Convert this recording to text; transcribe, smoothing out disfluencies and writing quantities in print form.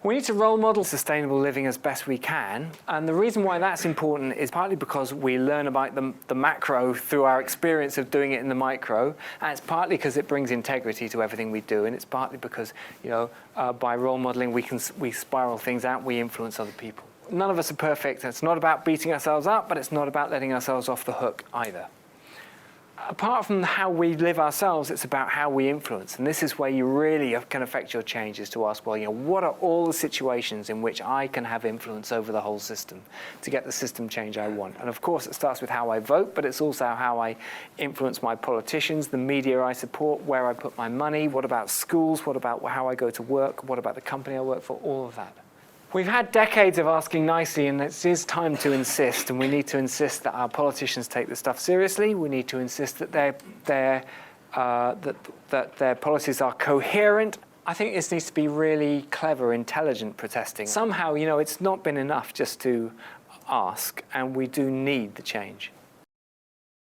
We need to role model sustainable living as best we can, and the reason why that's important is partly because we learn about the macro through our experience of doing it in the micro, and it's partly because it brings integrity to everything we do, and it's partly because, by role modeling we spiral things out, we influence other people. None of us are perfect. It's not about beating ourselves up, but it's not about letting ourselves off the hook either. Apart from how we live ourselves, it's about how we influence. And this is where you really can affect your changes, to ask, well, what are all the situations in which I can have influence over the whole system to get the system change I want? And of course, it starts with how I vote, but it's also how I influence my politicians, the media I support, where I put my money, what about schools, what about how I go to work, what about the company I work for, all of that. We've had decades of asking nicely, and it is time to insist, and we need to insist that our politicians take this stuff seriously. We need to insist that their policies are coherent. I think this needs to be really clever, intelligent protesting. Somehow, it's not been enough just to ask, and we do need the change.